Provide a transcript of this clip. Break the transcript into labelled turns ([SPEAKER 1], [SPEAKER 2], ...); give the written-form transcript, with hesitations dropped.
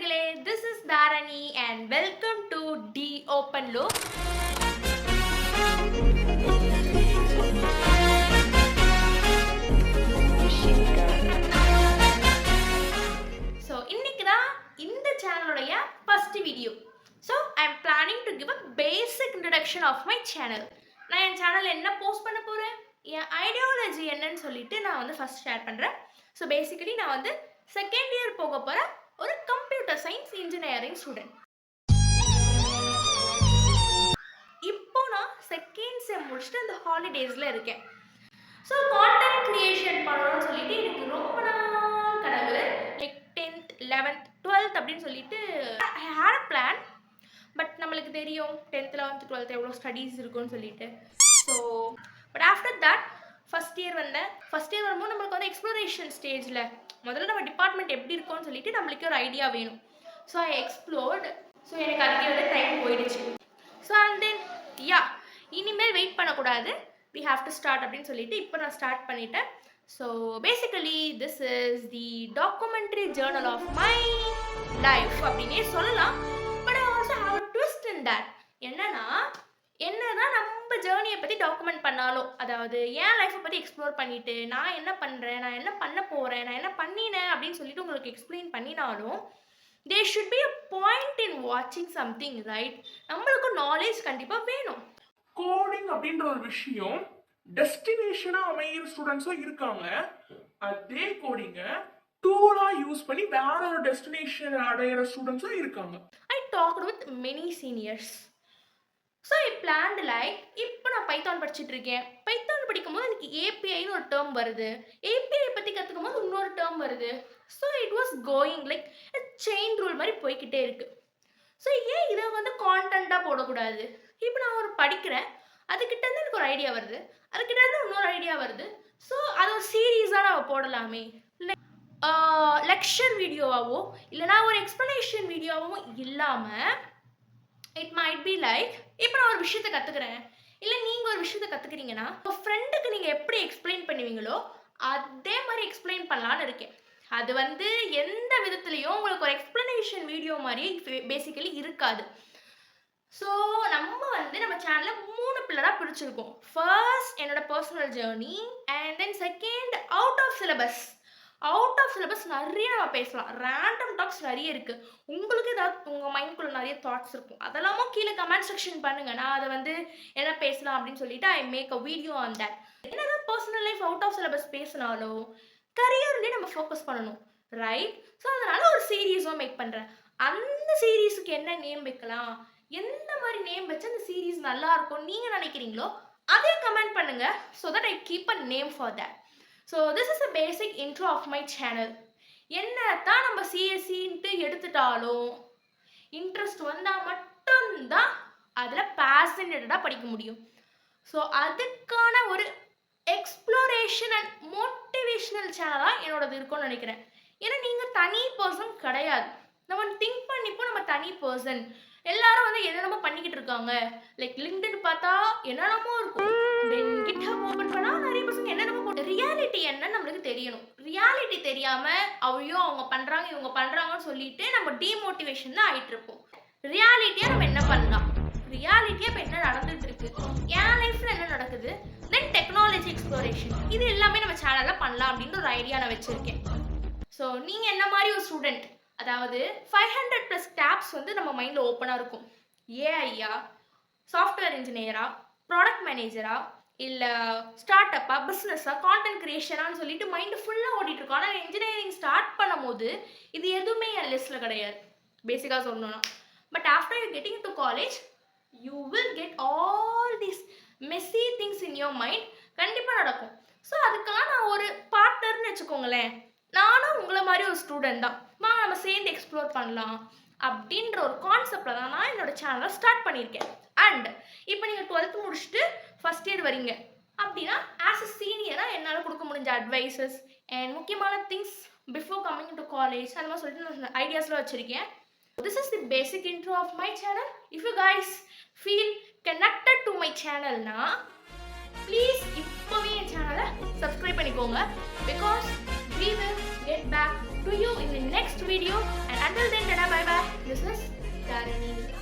[SPEAKER 1] மக்களே, this is Dharani and welcome to D Open Loop. So, இன்னைக்கு தான் இந்த சேனலோடைய first video. So, I am planning to give a basic introduction of my channel. நான் என் channel என்ன post பண்ண போறேன், என் ஐடியாலஜி என்னன்னு சொல்லிட்டு நான் வந்து ஃபர்ஸ்ட் ஷேர் பண்றேன். ஸோ பேசிக்கலி நான் வந்து செகண்ட் இயர் போக போற ஒரு கம்ப்யூட்டர் சயின்ஸ் இன்ஜினியரிங் ஸ்டூடெண்ட். இப்போ நான் செகண்ட் செம் முடிச்சுட்டு அந்த ஹாலிடேஸில் இருக்கேன். ஸோ கான்டென்ட் கிரியேஷன் பண்ணணும்னு சொல்லிட்டு எனக்கு ரொம்ப நாள் கனவு, லைக் 10th 11th 12th அப்படின்னு சொல்லிட்டு ஐ ஹேட் அ பிளான். பட் நம்மளுக்கு தெரியும் 10th 11th 12th எவ்வளோ ஸ்டடீஸ் இருக்குன்னு சொல்லிட்டு. So but after that first year வந்தேன். ஃபஸ்ட் இயர் வரும்போது நம்மளுக்கு வந்து எக்ஸ்ப்ளோரேஷன் ஸ்டேஜில் முதல்ல நம்ம டிபார்ட்மெண்ட் எப்படி இருக்கும்னு சொல்லிட்டு நம்மளுக்கு ஒரு ஐடியா வேணும். So I explored. ஸோ எனக்கு அதுக்கே வந்து டைம் போயிடுச்சு. ஸோ அண்ட் தென் இனிமேல் வெயிட் பண்ணக்கூடாது, we have to start அப்படின்னு சொல்லிட்டு இப்போ நான் ஸ்டார்ட் பண்ணிட்டேன். So basically this is the documentary journal of my life அப்படின்னே சொல்லலாம். But I also have a twist in that. என்னதான் நம்ம ஜேர்னியை பற்றி டாக்குமெண்ட் பண்ணாலும், அதாவது என் லைஃப்பை பற்றி எக்ஸ்ப்ளோர் பண்ணிவிட்டு நான் என்ன பண்ணுறேன், நான் என்ன பண்ண போகிறேன், நான் என்ன பண்ணினேன் அப்படின்னு சொல்லிட்டு உங்களுக்கு எக்ஸ்பிளைன் பண்ணினாலும் there should be a point in watching something, right? நம்மளுக்கு நாலேஜ் கண்டிப்பாக வேணும்.
[SPEAKER 2] கோடிங் அப்படின்ற ஒரு விஷயம் டெஸ்டினேஷனா அமையிற ஸ்டூடெண்ட்ஸும் இருக்காங்க. அதே கோடிங்க டூலா யூஸ் பண்ணி வேற ஒரு டெஸ்டினேஷன் அடையிற ஸ்டூடெண்ட்ஸும் இருக்காங்க.
[SPEAKER 1] I talked with many seniors. So I planned like, இப்போ நான் பைத்தான் படிச்சுட்டு இருக்கேன். பைத்தான் படிக்கும்போது எனக்கு ஏபிஐன்னு ஒரு டேர்ம் வருது, ஏபிஐ பற்றி கற்றுக்கும் போது இன்னொரு டேர்ம் வருது. So it was going like chain rule மாதிரி போய்கிட்டே இருக்குது. ஸோ ஏன் இதை வந்து கான்டென்ட்டாக போடக்கூடாது? இப்போ நான் ஒரு படிக்கிறேன், அதுக்கிட்டேருந்து எனக்கு ஒரு ஐடியா வருது, அதுக்கிட்டேருந்து இன்னொரு ஐடியா வருது. ஸோ அது ஒரு சீரீஸாக நம்ம போடலாமே. லெக்சர் வீடியோவாவோ இல்லைனா ஒரு எக்ஸ்ப்ளனேஷன் வீடியோவாகவும் இல்லாமல் இட் மைட் பி லைக், இப்போ நான் ஒரு விஷயத்தை கற்றுக்குறேன், இல்லை நீங்கள் ஒரு விஷயத்தை கற்றுக்குறீங்கன்னா உங்கள் ஃப்ரெண்டுக்கு நீங்கள் எப்படி எக்ஸ்பிளைன் பண்ணுவீங்களோ அதே மாதிரி எக்ஸ்பிளைன் பண்ணலான்னு இருக்கேன். அது வந்து எந்த விதத்துலேயும் உங்களுக்கு ஒரு எக்ஸ்ப்ளனேஷன் வீடியோ மாதிரி பேசிக்கலி இருக்காது. ஸோ நம்ம சேனலில் 3 பில்லராக பிரிச்சிருக்கோம். ஃபர்ஸ்ட் என்னோட personal journey, and then second out of syllabus. Out of syllabus நிறைய நம்ம பேசலாம், ரேண்டம் டாக்ஸ் நிறைய இருக்குது. உங்களுக்கு ஏதாவது உங்கள் மைண்ட்குள்ளே நிறைய தாட்ஸ் இருக்கும், அதெல்லாமும் கீழே கமெண்ட் செக்ஷன் பண்ணுங்கள். நான் அதை வந்து என்ன பேசலாம் அப்படின்னு சொல்லிட்டு I make a video on that. என்னதான் personal life out of syllabus பேசினாலும் கரியர்லேயே நம்ம ஃபோக்கஸ் பண்ணணும், ரைட்? ஸோ அதனால் ஒரு சீரீஸும் மேக் பண்ணுறேன். அந்த சீரீஸுக்கு என்ன நேம் வைக்கலாம், எந்த மாதிரி நேம் வச்சு அந்த சீரீஸ் நல்லா இருக்கும் நீங்கள் நினைக்கிறீங்களோ அதே கமெண்ட் பண்ணுங்கள். So that I keep a name for that. So this is a basic intro of my channel. என்ன தான் நம்ம சிஎஸ்சின்ட்டு எடுத்துட்டாலும் இன்ட்ரெஸ்ட் வந்தால் மட்டும்தான் அதில் பேஷனேட்டடாக படிக்க முடியும். ஸோ அதுக்கான ஒரு எக்ஸ்ப்ளோரேஷன் அண்ட் மோட்டிவேஷ்னல் சேனலாக என்னோடது இருக்கும்னு நினைக்கிறேன். ஏன்னா நீங்கள் தனி பர்சன் கிடையாது, நம்ம திங்க் பண்ணிப்போ நம்ம தனி பர்சன். எல்லாரும் வந்து என்னென்னமோ பண்ணிக்கிட்டு இருக்காங்க, லைக் லிங்க்டின் பார்த்தா என்னென்னமோ இருக்கும், தென் GitHub ஓப்பன் பண்ணால் நிறைய பசங்க என்னென்னமோ போட்டு. ரியாலிட்டி என்னன்னு நம்மளுக்கு தெரியணும். ரியாலிட்டி தெரியாமல் ஐயோ அவங்க பண்ணுறாங்க இவங்க பண்ணுறாங்கன்னு சொல்லிட்டு நம்ம டீமோட்டிவேஷன் தான் ஆகிட்டு இருப்போம். ரியாலிட்டியாக நம்ம என்ன பண்ணலாம், ரியாலிட்டியாக இப்போ என்ன நடந்துட்டு இருக்கு, என் லைஃப்பில் என்ன நடக்குது, தென் டெக்னாலஜி எக்ஸ்ப்ளோரேஷன், இது எல்லாமே நம்ம சேனலில் பண்ணலாம் அப்படின்ற ஒரு ஐடியா நான் வச்சுருக்கேன். ஸோ நீங்கள் என்ன மாதிரி ஒரு ஸ்டூடெண்ட், அதாவது 500+ டேப்ஸ் வந்து நம்ம மைண்டில் ஓப்பனாக இருக்கும். ஏஐயா, சாஃப்ட்வேர் இன்ஜினியரா, ப்ராடக்ட் மேனேஜரா, இல்லை ஸ்டார்ட் அப்பா, பிஸ்னஸா, கான்டென்ட் கிரியேஷனான்னு சொல்லிட்டு மைண்டு ஃபுல்லாக ஓடிட்டுருக்கோம். ஆனால் இன்ஜினியரிங் ஸ்டார்ட் பண்ணும் போது இது எதுவுமே என் லிஸ்ட்டில் கிடையாது பேசிக்காக சொல்லணும்னா. But after you getting to college you will get all these Messi things in your mind. கண்டிப்பாக நடக்கும். ஸோ அதுக்கெல்லாம் நான் ஒரு பார்ட்னர்னு வச்சுக்கோங்களேன். நானும் உங்களை மாதிரி ஒரு ஸ்டூடெண்ட் தான், வாங்க நம்ம சேர்ந்து எக்ஸ்ப்ளோர் பண்ணலாம் அப்படின்ற ஒரு கான்செப்டில் தான் நான் என்னோட சேனலை ஸ்டார்ட் பண்ணியிருக்கேன். அண்ட் இப்போ நீங்கள் 12th முடிச்சுட்டு ஃபஸ்ட் இயர் வரீங்க அப்படின்னா ஆஸ் அ சீனியராக என்னால் கொடுக்க முடிஞ்ச அட்வைசஸ் அண்ட் முக்கியமான things before coming to college அந்த மாதிரி சொல்லிட்டு நான் ஐடியாஸ்லாம் வச்சுருக்கேன். This is the basic intro of my channel. If you guys feel connected to my சேனல்னா ப்ளீஸ் இப்போவே என் சேனலை சப்ஸ்கிரைப் பண்ணிக்கோங்க. Because we will get back to you in the next video, and until then, tada, bye bye. This is Dharani.